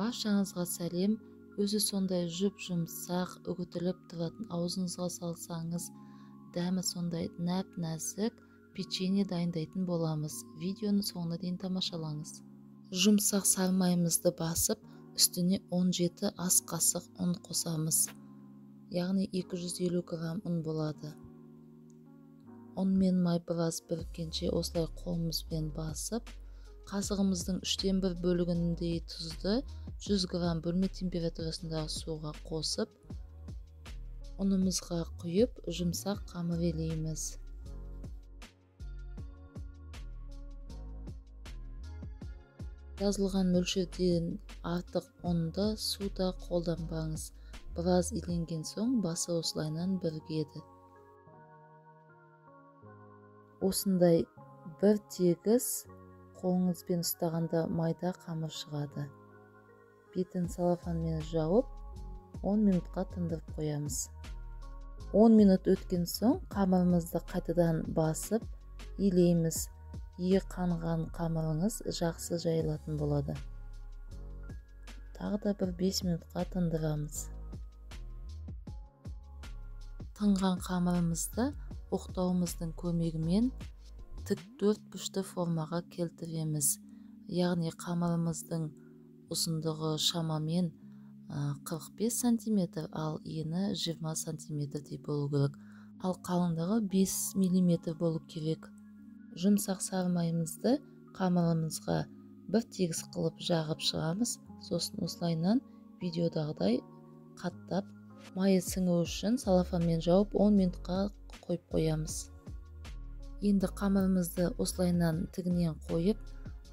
Баршаңызға сәлем. Өзі сондай жұп-жұмсақ, үгітіліп тұратын, аузыңызға салсаңыз дәмі сондай нәп-нәзік печенье дайындайтын боламыз. Видеоны соңына дейін тамашалаңыз. Жұмсақ сармайымызды басып, үстіне 17 ас қасық ұн қосамыз. Яғни 250 грамм ұн болады. Ұн мен май біраз біріккенше осылай қолымызбен басып, қасығымыздың 3/1 бөлігіндей тұзды 100 грамм бөлме температурасындағы суға қосып, ұнымызға құйып, жұмсақ қамыр елейміз. Жазылған мөлшерден артық ұнды суда қолданбаңыз. Біраз иленген соң басы осылайынан бірігеді. Осындай бір тегіс қолыңызбен ұстағанда майда қамыр шығады. Бетін салафанмен жауып, 10 минутқа тындырып қоямыз. 10 минут өткен соң қамырымызды қайтадан басып, илейміз. Қанған қамырыңыз жақсы жайылатын болады. Тағы да бір 5 минутқа тындырамыз. Тынған қамырымызды оқтауымыздың көмегімен тік 4 бұрышты формаға келтіреміз. Яғни қамырымыздың ұзындығы шамамен 45 см, ал ені 20 см болу керек. Ал қалыңдығы 5 мм болу керек. Жұмсақ сармайымызды қамырымызға бір тегіс қылып жағып шығамыз. Сосын осылайынан видеодағыдай қаттап, майы сіңу үшін салафанмен жауып 10 минутқа қойып қоямыз. Енді қамырымызды осылайынан тігінен қойып,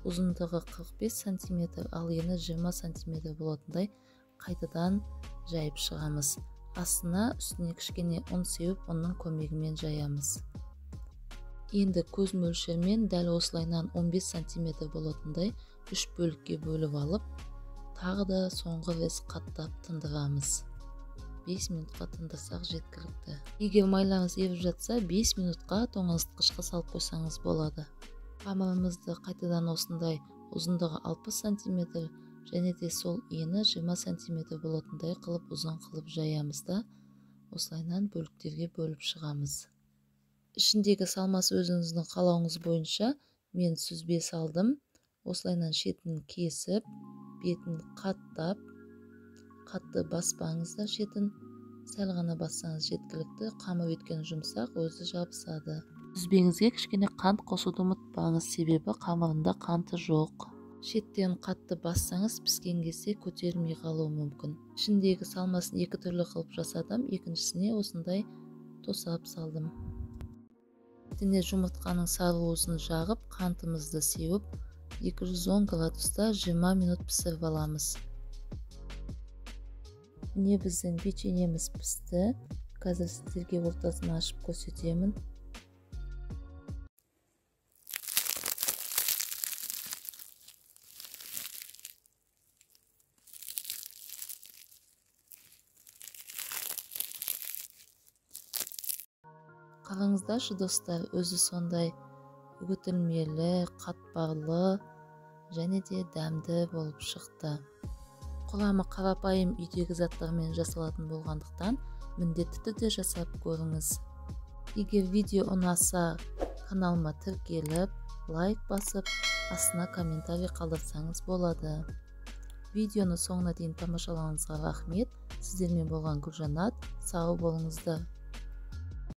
ұзындығы 45 см, ал ені 20 см болатындай қайтадан жайып шығамыз. Астына үстіне кішкене ұн сеуіп, ұнның көмегімен жаямыз. Енді көз мөлшермен дәл осылайынан 15 см болатындай 3 бөлікке бөліп алып, тағы да соңғы рет қаттап тындырамыз. 5 минутқа тындырсақ жеткілікті. Егер майларыңыз еріп жатса, 5 минутқа тоңазытқышқа салып қойсаңыз болады. Қамырымызды қайтадан осындай ұзындығы 60 см және де сол ені 20 см болатындай қылып ұзын қылып жаямыз да, осылайынан бөліктерге бөліп шығамыз. Ішіндегі салмасы өзіңіздің қалауыңыз бойынша мен сүзбе салдым. Осылайынан шетін кесіп, бетін қаттап, қатты баспаңыздар шетін, сәл ғана бассаңыз жеткілікті. Қамыр өткен жұмсақ, өзі жабысады. Сүзбеңізге кішкене қант қосуды ұмытпаңыз, себебі қамырында қанты жоқ. Шеттен қатты бассаңыз піскен кезде көтерілмей қалуы мүмкін. Ішіндегі салмасын 2 түрлі қылып жасадым, екіншісіне осындай тосап салдым. Үстіне жұмыртқаның сарыуызын жағып, қантымызды сеуіп, 210 градуста 20 минут пісіріп аламыз. Міне біздің печеньеміз пісті. Қазір сіздерге ортасын ашып көрсетемін. Қараңыздаршы достар, өзі сондай үгітілмелі, қатпарлы және де дәмді болып шықты. Құрамы қарапайым үйдегі заттармен жасалатын болғандықтан міндетті түрде жасап көріңіз. Егер видео ұнаса, каналыма тіркеліп, лайк басып, астына комментарий қалдырсаңыз болады. Видеоны соңына дейін тамашалағаныңызға рахмет. Сіздермен болған Гүлжанат. Сау болыңыздар.